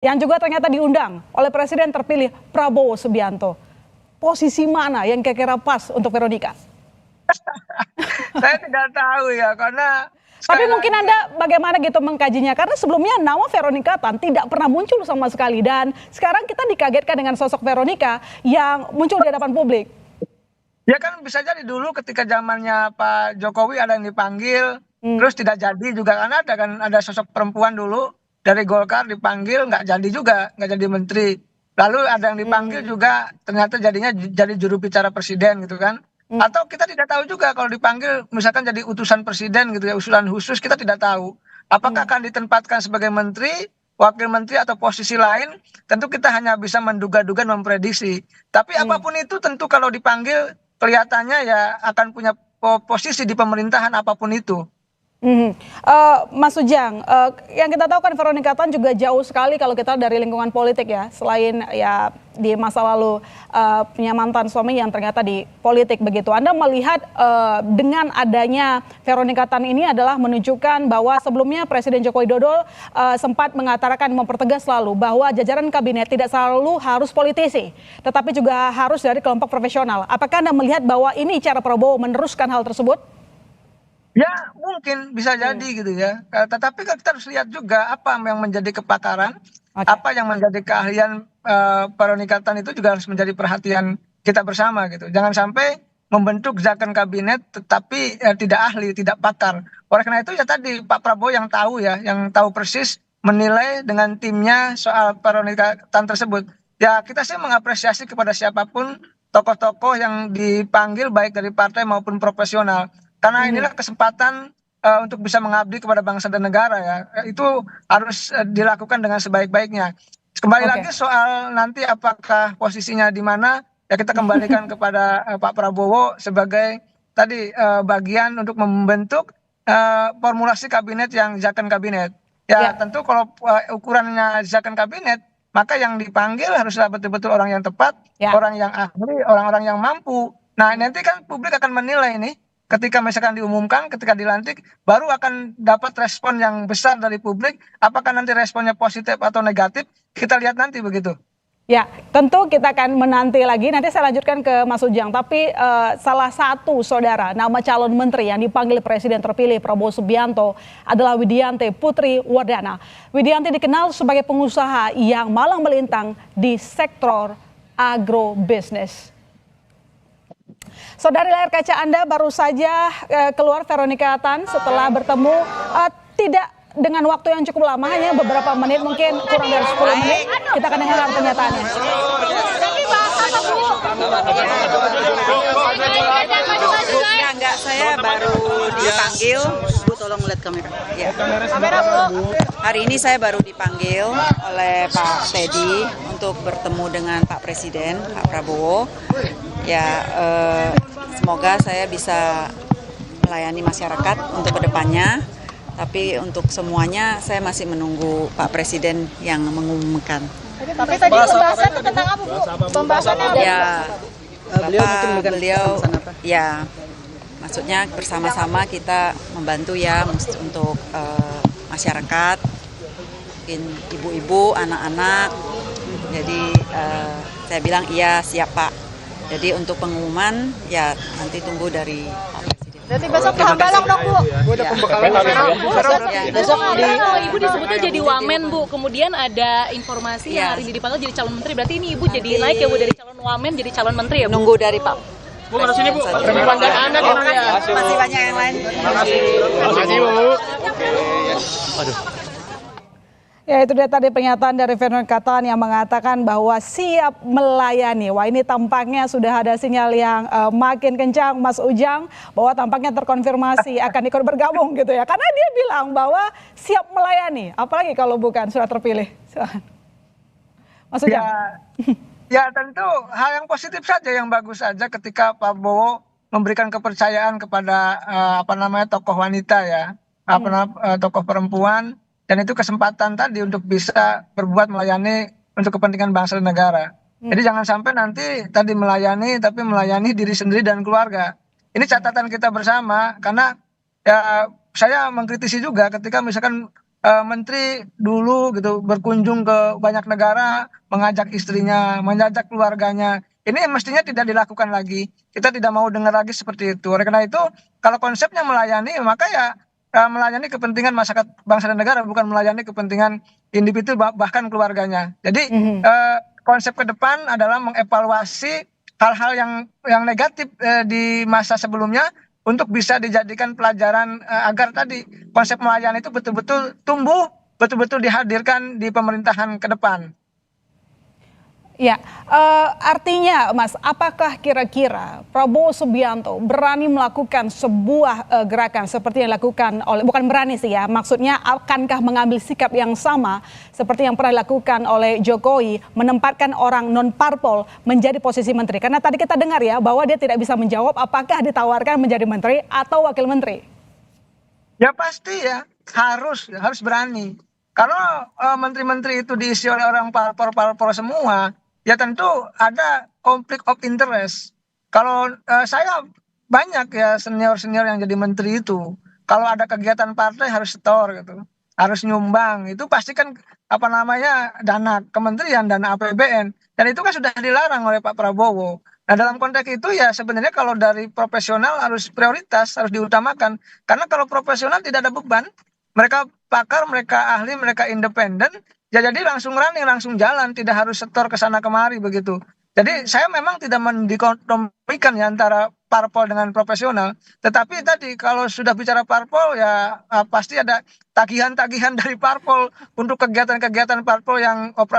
yang juga ternyata diundang oleh Presiden terpilih Prabowo Subianto. Posisi mana yang kira-kira pas untuk Veronica? Saya tidak tahu ya, karena Tapi sekali mungkin lagi Anda bagaimana gitu mengkajinya? Karena sebelumnya nama Veronica Tan tidak pernah muncul sama sekali. Dan sekarang kita dikagetkan dengan sosok Veronica yang muncul di hadapan publik. ya kan bisa jadi dulu ketika zamannya Pak Jokowi ada yang dipanggil, Hmm. terus tidak jadi juga kan ada sosok perempuan dulu dari Golkar dipanggil nggak jadi juga, nggak jadi menteri. Lalu ada yang dipanggil Hmm. juga ternyata jadinya jadi juru bicara presiden gitu kan. Hmm. Atau kita tidak tahu juga kalau dipanggil misalkan jadi utusan presiden gitu ya, usulan khusus kita tidak tahu. Apakah Hmm. akan ditempatkan sebagai menteri, wakil menteri atau posisi lain, tentu kita hanya bisa menduga-duga dan memprediksi. Tapi Hmm. apapun itu tentu kalau dipanggil kelihatannya ya akan punya posisi di pemerintahan apapun itu. Mhm. Mas Ujang, yang kita tahu kan Veronica Tan juga jauh sekali kalau kita dari lingkungan politik ya, selain ya di masa lalu punya mantan suami yang ternyata di politik begitu. Anda melihat dengan adanya Veronica Tan ini adalah menunjukkan bahwa sebelumnya Presiden Joko Widodo sempat mengatakan mempertegas selalu bahwa jajaran kabinet tidak selalu harus politisi, tetapi juga harus dari kelompok profesional. Apakah Anda melihat bahwa ini cara Prabowo meneruskan hal tersebut? Ya mungkin bisa jadi gitu ya. Tetapi kan kita harus lihat juga apa yang menjadi kepakaran, Oke. apa yang menjadi keahlian peronikatan itu juga harus menjadi perhatian kita bersama gitu. Jangan sampai membentuk zakon kabinet tetapi tidak ahli, tidak pakar. Oleh karena itu ya tadi Pak Prabowo yang tahu ya, yang tahu persis menilai dengan timnya soal peronikatan tersebut. Ya kita sih mengapresiasi kepada siapapun tokoh-tokoh yang dipanggil baik dari partai maupun profesional. Karena Mhm. inilah kesempatan untuk bisa mengabdi kepada bangsa dan negara ya. Itu harus dilakukan dengan sebaik-baiknya. Kembali lagi Oke. soal nanti apakah posisinya di mana, ya kita kembalikan kepada Pak Prabowo sebagai tadi bagian untuk membentuk formulasi kabinet yang zakon kabinet. Ya Ya. tentu kalau ukurannya zakon kabinet, maka yang dipanggil haruslah betul-betul orang yang tepat, Ya. orang yang ahli, orang-orang yang mampu. Nah nanti kan publik akan menilai ini ketika misalkan diumumkan, ketika dilantik, baru akan dapat respon yang besar dari publik. Apakah nanti responnya positif atau negatif? Kita lihat nanti begitu. Ya, tentu kita akan menanti lagi. Nanti saya lanjutkan ke Mas Ujang. Tapi salah satu saudara nama calon menteri yang dipanggil Presiden terpilih Prabowo Subianto adalah Widianti Putri Wardana. Widianti dikenal sebagai pengusaha yang malang melintang di sektor agrobisnis. Saudari layar kaca Anda baru saja keluar Veronica Tan setelah bertemu tidak dengan waktu yang cukup lama, hanya beberapa menit, mungkin kurang dari 10 menit. Kita akan dengarkan pernyataannya. Enggak, saya baru dipanggil. Bu, tolong lihat kamera. Ya. Hari ini saya baru dipanggil oleh Pak Teddy untuk bertemu dengan Pak Presiden, Pak Prabowo. Ya, semoga saya bisa melayani masyarakat untuk kedepannya. Tapi untuk semuanya saya masih menunggu Pak Presiden yang mengumumkan. Tapi tadi pembahasan tentang apa, Bu? Pembahasannya Ya, beliau ya, maksudnya bersama-sama kita membantu ya untuk masyarakat, mungkin ibu-ibu, anak-anak. Jadi saya bilang iya siap Pak. Jadi untuk pengumuman ya nanti tunggu dari Pak Presiden. Berarti besok ke Hambalang dong, Bu? Besok Ibu disebutnya jadi wamen, Bu. Kemudian ada informasi yang hari ini dipanggil jadi calon menteri. Berarti ini Ibu jadi naik ya, Bu, dari calon wamen jadi calon menteri ya, Bu? nunggu dari Pak. Bu, mana sini Bu? Pandang Anda gimana ya? Masih banyak yang lain. Makasih Bu. Ya, itu dia tadi pernyataan dari Veronica Tan yang mengatakan bahwa siap melayani. Wah, ini tampaknya sudah ada sinyal yang makin kencang, Mas Ujang, bahwa tampaknya terkonfirmasi akan ikut bergabung gitu ya. Karena dia bilang bahwa siap melayani, apalagi kalau bukan sudah terpilih. Silahkan. Mas Ujang. Ya tentu hal yang positif saja, yang bagus saja ketika Pak Prabowo memberikan kepercayaan kepada tokoh wanita ya, tokoh perempuan. Dan itu kesempatan tadi untuk bisa berbuat melayani untuk kepentingan bangsa dan negara. Jadi jangan sampai nanti tadi melayani tapi melayani diri sendiri dan keluarga. Ini catatan kita bersama, karena ya saya mengkritisi juga ketika misalkan menteri dulu gitu berkunjung ke banyak negara, mengajak istrinya, mengajak keluarganya. Ini mestinya tidak dilakukan lagi. Kita tidak mau dengar lagi seperti itu. Oleh karena itu, kalau konsepnya melayani, maka ya melayani kepentingan masyarakat bangsa dan negara, bukan melayani kepentingan individu bahkan keluarganya. Jadi Mhm. konsep ke depan adalah mengevaluasi hal-hal yang negatif di masa sebelumnya untuk bisa dijadikan pelajaran agar tadi konsep melayani itu betul-betul tumbuh, betul-betul dihadirkan di pemerintahan ke depan. Ya, artinya Mas, apakah kira-kira Prabowo Subianto berani melakukan sebuah gerakan seperti yang dilakukan oleh, bukan berani sih ya, maksudnya akankah mengambil sikap yang sama seperti yang pernah dilakukan oleh Jokowi, menempatkan orang non-parpol menjadi posisi menteri? Karena tadi kita dengar ya bahwa dia tidak bisa menjawab apakah ditawarkan menjadi menteri atau wakil menteri. Ya pasti ya, harus berani. Kalau menteri-menteri itu diisi oleh orang parpol-parpol semua, ya tentu ada konflik of interest. Kalau saya banyak ya senior-senior yang jadi menteri itu, kalau ada kegiatan partai harus setor gitu, harus nyumbang. Itu pasti kan apa namanya dana kementerian, dana APBN, dan itu kan sudah dilarang oleh Pak Prabowo. Nah dalam konteks itu ya sebenarnya kalau dari profesional harus prioritas, harus diutamakan. Karena kalau profesional tidak ada beban, mereka pakar, mereka ahli, mereka independen, ya jadi langsung running, langsung jalan, tidak harus setor ke sana kemari begitu. Jadi saya memang tidak mendikotomikan ya antara parpol dengan profesional, tetapi tadi kalau sudah bicara parpol ya pasti ada tagihan-tagihan dari parpol untuk kegiatan-kegiatan parpol yang operasional